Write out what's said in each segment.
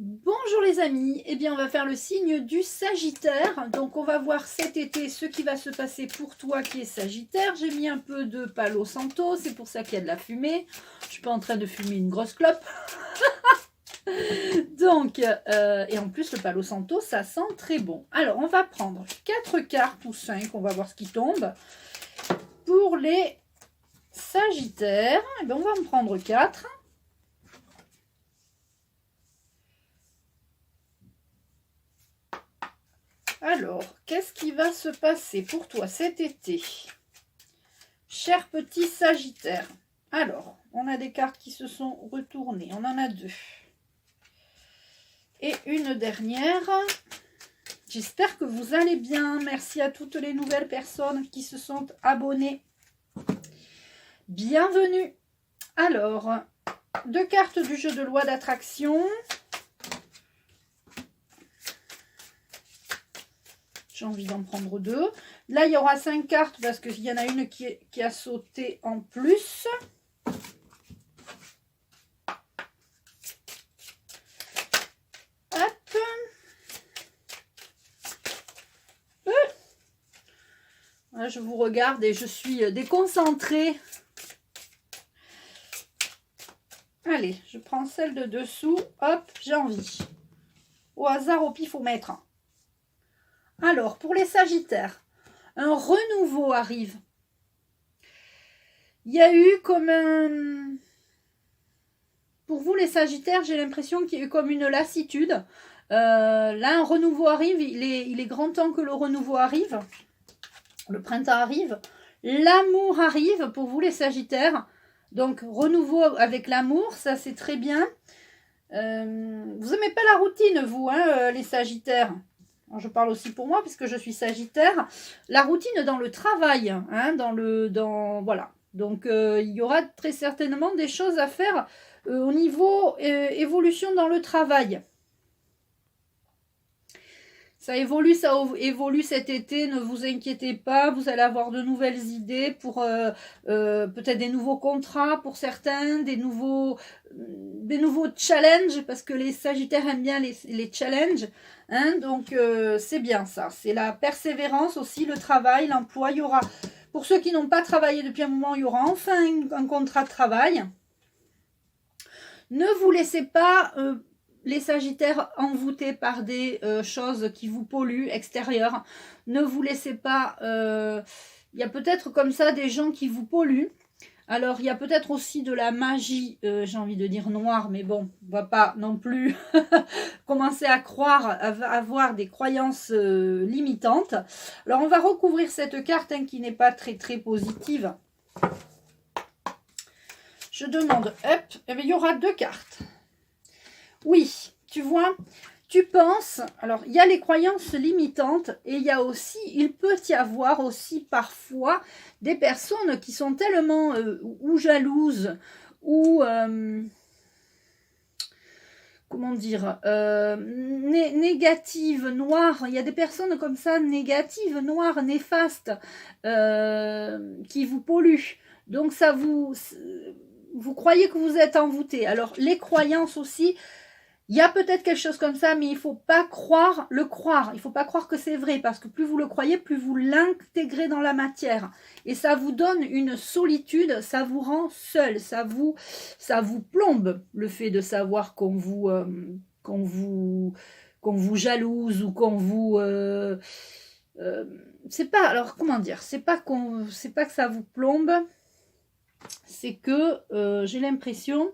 Bonjour les amis, eh bien on va faire le signe du Sagittaire. Donc on va voir cet été ce qui va se passer pour toi qui est Sagittaire. J'ai mis un peu de Palo Santo, c'est pour ça qu'il y a de la fumée. Je suis pas en train de fumer une grosse clope. Donc, et en plus le Palo Santo ça sent très bon. Alors on va prendre 4 cartes ou 5, on va voir ce qui tombe. Pour les Sagittaires, eh bien, on va en prendre 4. Alors, qu'est-ce qui va se passer pour toi cet été, cher petit Sagittaire? Alors, on a des cartes qui se sont retournées. On en a 2. Et une dernière. J'espère que vous allez bien. Merci à toutes les nouvelles personnes qui se sont abonnées. Bienvenue. Alors, 2 cartes du jeu de loi d'attraction. J'ai envie d'en prendre 2. Là, il y aura 5 cartes parce qu'il y en a une qui a sauté en plus. Hop. Là, je vous regarde et je suis déconcentrée. Allez, je prends celle de dessous. Hop, j'ai envie. Au hasard, au pifomètre. Alors, pour les Sagittaires, un renouveau arrive. Il y a eu comme un... Pour vous, les Sagittaires, j'ai l'impression qu'il y a eu comme une lassitude. Là, un renouveau arrive. Il est grand temps que le renouveau arrive. Le printemps arrive. L'amour arrive pour vous, les Sagittaires. Donc, renouveau avec l'amour, ça, c'est très bien. Vous n'aimez pas la routine, vous, hein, les Sagittaires? Je parle aussi pour moi puisque je suis Sagittaire. La routine dans le travail, hein, voilà. Donc il y aura très certainement des choses à faire au niveau évolution dans le travail. Ça évolue cet été, ne vous inquiétez pas, vous allez avoir de nouvelles idées pour peut-être des nouveaux contrats pour certains, des nouveaux challenges, parce que les Sagittaires aiment bien les challenges, hein, donc c'est bien ça, c'est la persévérance aussi, le travail, l'emploi. Il y aura, pour ceux qui n'ont pas travaillé depuis un moment, il y aura enfin un contrat de travail. Ne vous laissez pas... les Sagittaires envoûtés par des choses qui vous polluent extérieures. Ne vous laissez pas... Il y a peut-être comme ça des gens qui vous polluent. Alors, il y a peut-être aussi de la magie, j'ai envie de dire noire, mais bon, on ne va pas non plus commencer à croire, à avoir des croyances limitantes. Alors, on va recouvrir cette carte hein, qui n'est pas très très positive. Je demande, hop, eh bien, il y aura 2 cartes. Oui, tu vois, tu penses, alors il y a les croyances limitantes et il peut y avoir aussi parfois des personnes qui sont tellement ou jalouses ou comment dire, négatives, noires. Il y a des personnes comme ça, négatives, noires, néfastes, qui vous polluent. Donc ça vous croyez que vous êtes envoûté. Alors les croyances aussi, il y a peut-être quelque chose comme ça, mais il ne faut pas croire. Il ne faut pas croire que c'est vrai, parce que plus vous le croyez, plus vous l'intégrez dans la matière. Et ça vous donne une solitude, ça vous rend seul, ça vous plombe, le fait de savoir qu'on vous jalouse ou qu'on vous... c'est pas... Alors, comment dire? C'est pas que ça vous plombe, c'est que j'ai l'impression...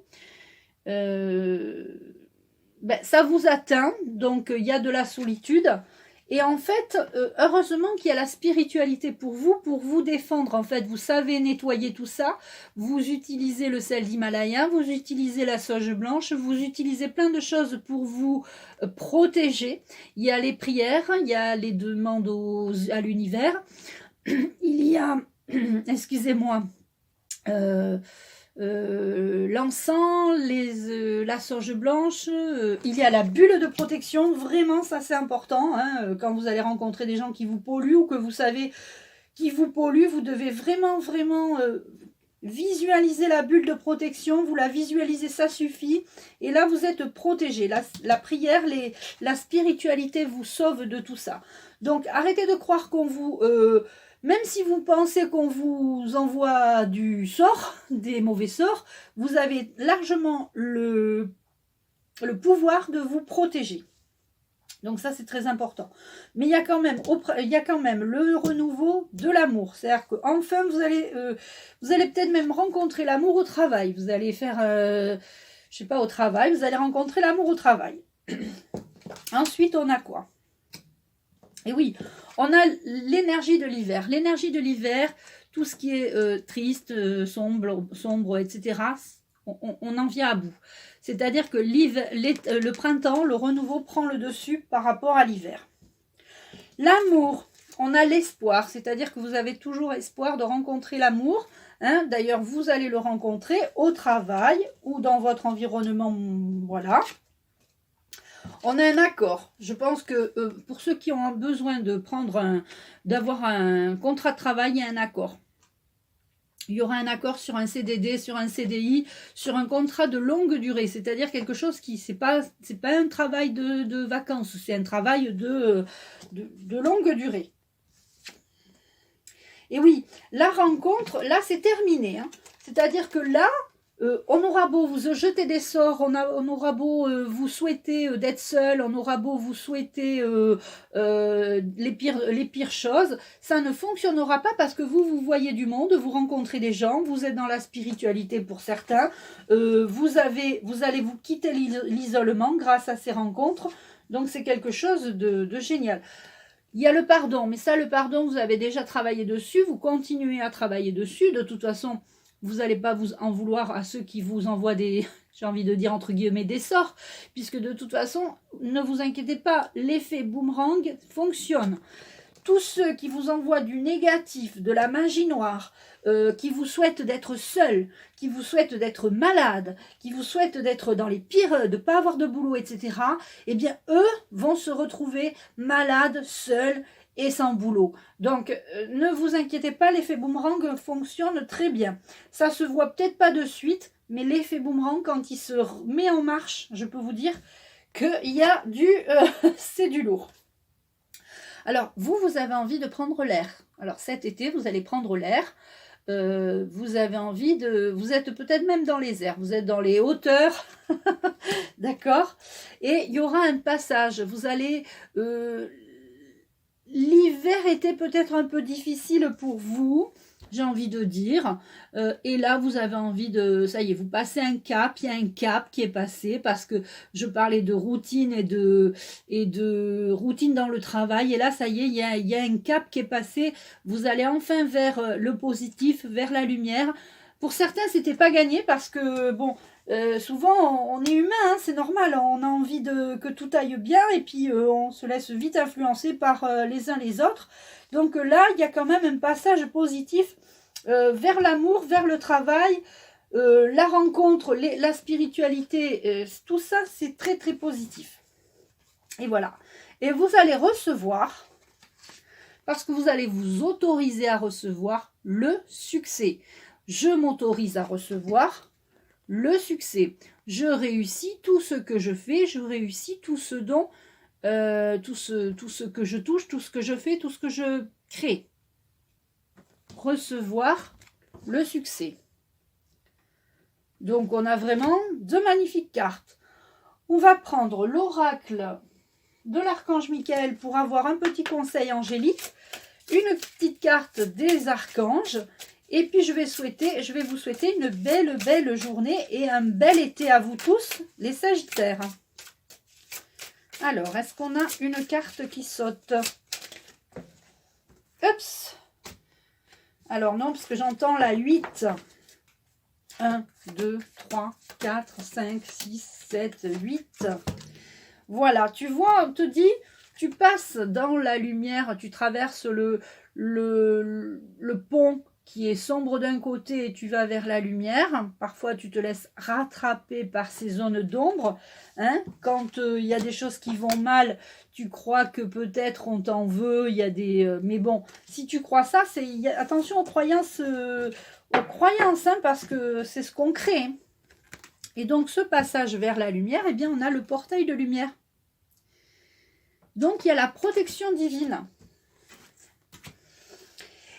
ça vous atteint, donc il y a de la solitude. Et en fait, heureusement qu'il y a la spiritualité pour vous défendre. En fait, vous savez nettoyer tout ça. Vous utilisez le sel d'Himalaya, vous utilisez la sauge blanche, vous utilisez plein de choses pour vous protéger. Il y a les prières, il y a les demandes à l'univers. Il y a, excusez-moi, l'encens, la sauge blanche, il y a la bulle de protection, vraiment ça c'est important, hein, quand vous allez rencontrer des gens qui vous polluent ou que vous savez qui vous polluent, vous devez vraiment visualisez la bulle de protection, vous la visualisez, ça suffit. Et là, vous êtes protégé. La prière, la spiritualité vous sauve de tout ça. Donc, arrêtez de croire qu'on vous... même si vous pensez qu'on vous envoie du sort, des mauvais sorts, vous avez largement le pouvoir de vous protéger. Donc ça, c'est très important. Mais il y a quand même le renouveau de l'amour. C'est-à-dire qu'enfin, vous allez peut-être même rencontrer l'amour au travail. Vous allez faire, je sais pas, au travail, vous allez rencontrer l'amour au travail. Ensuite, on a quoi? Et oui, on a l'énergie de l'hiver. L'énergie de l'hiver, tout ce qui est triste, sombre, etc., on en vient à bout. C'est-à-dire que le printemps, le renouveau prend le dessus par rapport à l'hiver. L'amour, on a l'espoir, c'est-à-dire que vous avez toujours espoir de rencontrer l'amour. Hein. D'ailleurs, vous allez le rencontrer au travail ou dans votre environnement, voilà. On a un accord. Je pense que pour ceux qui ont besoin d'avoir un contrat de travail, il y a un accord. Il y aura un accord sur un CDD, sur un CDI, sur un contrat de longue durée, c'est-à-dire quelque chose qui, c'est pas un travail de vacances, c'est un travail de longue durée. Et oui, la rencontre, là, c'est terminé. Hein. C'est-à-dire que là, on aura beau vous jeter des sorts, on aura beau vous souhaiter d'être seul, on aura beau vous souhaiter les pires choses, ça ne fonctionnera pas parce que vous voyez du monde, vous rencontrez des gens, vous êtes dans la spiritualité pour certains, vous allez vous quitter l'isolement grâce à ces rencontres, donc c'est quelque chose de génial. Il y a le pardon, mais ça, le pardon, vous avez déjà travaillé dessus, vous continuez à travailler dessus, de toute façon, vous n'allez pas vous en vouloir à ceux qui vous envoient des, j'ai envie de dire entre guillemets, des sorts, puisque de toute façon, ne vous inquiétez pas, l'effet boomerang fonctionne. Tous ceux qui vous envoient du négatif, de la magie noire, qui vous souhaitent d'être seul, qui vous souhaitent d'être malade, qui vous souhaitent d'être dans les pires, de ne pas avoir de boulot, etc., eh bien, eux vont se retrouver malades, seuls, et sans boulot. Donc, ne vous inquiétez pas, l'effet boomerang fonctionne très bien. Ça se voit peut-être pas de suite, mais l'effet boomerang, quand il se met en marche, je peux vous dire qu'il y a c'est du lourd. Alors, vous avez envie de prendre l'air. Alors, cet été, vous allez prendre l'air. Vous avez envie vous êtes peut-être même dans les airs, vous êtes dans les hauteurs, d'accord? Et il y aura un passage, vous allez... L'hiver était peut-être un peu difficile pour vous, j'ai envie de dire. Et là, vous avez envie de... Ça y est, vous passez un cap, il y a un cap qui est passé parce que je parlais de routine et de routine dans le travail. Et là, ça y est, il y a un cap qui est passé. Vous allez enfin vers le positif, vers la lumière. Pour certains, c'était pas gagné parce que, bon... souvent on est humain, hein, c'est normal, on a envie que tout aille bien et puis on se laisse vite influencer par les uns les autres. Donc là, il y a quand même un passage positif vers l'amour, vers le travail, la rencontre, la spiritualité, tout ça c'est très très positif. Et voilà. Et vous allez recevoir, parce que vous allez vous autoriser à recevoir le succès. Je m'autorise à recevoir le succès. Je réussis tout ce que je fais, je réussis tout ce dont, tout ce que je touche, tout ce que je fais, tout ce que je crée. Recevoir le succès. Donc on a vraiment de magnifiques cartes. On va prendre l'oracle de l'archange Michael pour avoir un petit conseil angélique, une petite carte des archanges. Et puis je vais vous souhaiter une belle journée et un bel été à vous tous, les Sagittaires. Alors, est-ce qu'on a une carte qui saute? Oups. Alors non, parce que j'entends la 8. 1, 2, 3, 4, 5, 6, 7, 8. Voilà, tu vois, on te dit, tu passes dans la lumière, tu traverses le pont qui est sombre d'un côté et tu vas vers la lumière. Parfois, tu te laisses rattraper par ces zones d'ombre. Hein? Quand il y a des choses qui vont mal, tu crois que peut-être on t'en veut. Il y a des, mais bon, si tu crois ça, attention aux croyance, hein, parce que c'est ce qu'on crée. Et donc, ce passage vers la lumière, eh bien, on a le portail de lumière. Donc, il y a la protection divine.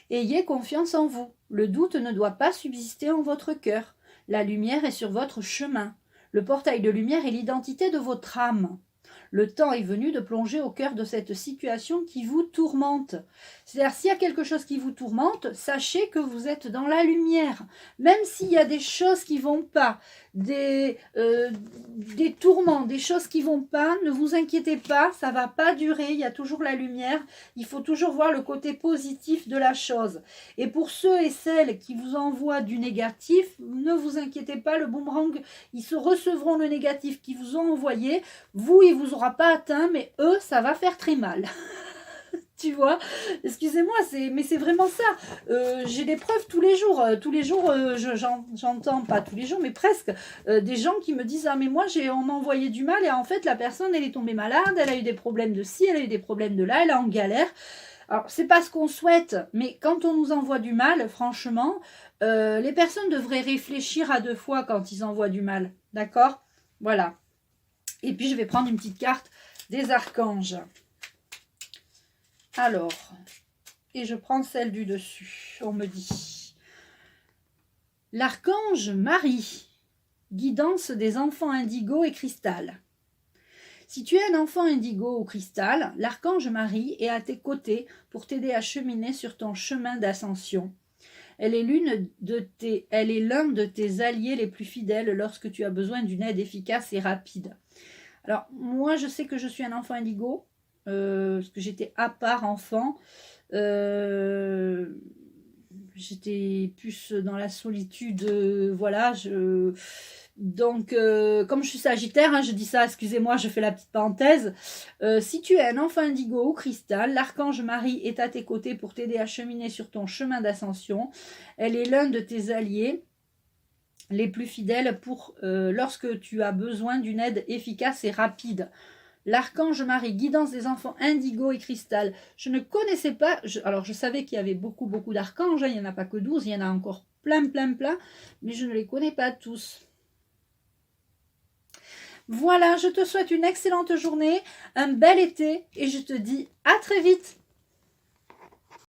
Ayez confiance en vous. Le doute ne doit pas subsister en votre cœur. La lumière est sur votre chemin. Le portail de lumière est l'identité de votre âme. Le temps est venu de plonger au cœur de cette situation qui vous tourmente. C'est-à-dire, s'il y a quelque chose qui vous tourmente, sachez que vous êtes dans la lumière. Même s'il y a des choses qui ne vont pas, des tourments, des choses qui ne vont pas, ne vous inquiétez pas, ça ne va pas durer, il y a toujours la lumière. Il faut toujours voir le côté positif de la chose. Et pour ceux et celles qui vous envoient du négatif, ne vous inquiétez pas, le boomerang, ils se recevront le négatif qu'ils vous ont envoyé. Vous, il ne vous aura pas atteint, mais eux, ça va faire très mal. Tu vois, excusez-moi, mais c'est vraiment ça. J'ai des preuves tous les jours. J'entends, pas tous les jours, mais presque, des gens qui me disent « Ah, mais moi, on m'a envoyé du mal et en fait, la personne, elle est tombée malade, elle a eu des problèmes de ci, elle a eu des problèmes de là, elle est en galère. » Alors, c'est pas ce qu'on souhaite, mais quand on nous envoie du mal, franchement, les personnes devraient réfléchir à 2 fois quand ils envoient du mal. D'accord? Voilà. Et puis, je vais prendre une petite carte des archanges. Alors, et je prends celle du dessus, on me dit. L'archange Marie, guidance des enfants indigo et cristal. Si tu es un enfant indigo ou cristal, l'archange Marie est à tes côtés pour t'aider à cheminer sur ton chemin d'ascension. Elle est l'un de tes alliés les plus fidèles lorsque tu as besoin d'une aide efficace et rapide. Alors, moi, je sais que je suis un enfant indigo, parce que j'étais à part enfant. J'étais plus dans la solitude, voilà. Donc, comme je suis sagittaire, hein, je dis ça, excusez-moi, je fais la petite parenthèse. Si tu es un enfant indigo ou cristal, l'archange Marie est à tes côtés pour t'aider à cheminer sur ton chemin d'ascension. Elle est l'un de tes alliés les plus fidèles lorsque tu as besoin d'une aide efficace et rapide. L'archange Marie, guidance des enfants indigo et cristal. Je ne connaissais pas, alors je savais qu'il y avait beaucoup d'archanges, hein, il n'y en a pas que 12, il y en a encore plein, mais je ne les connais pas tous. Voilà, je te souhaite une excellente journée, un bel été et je te dis à très vite.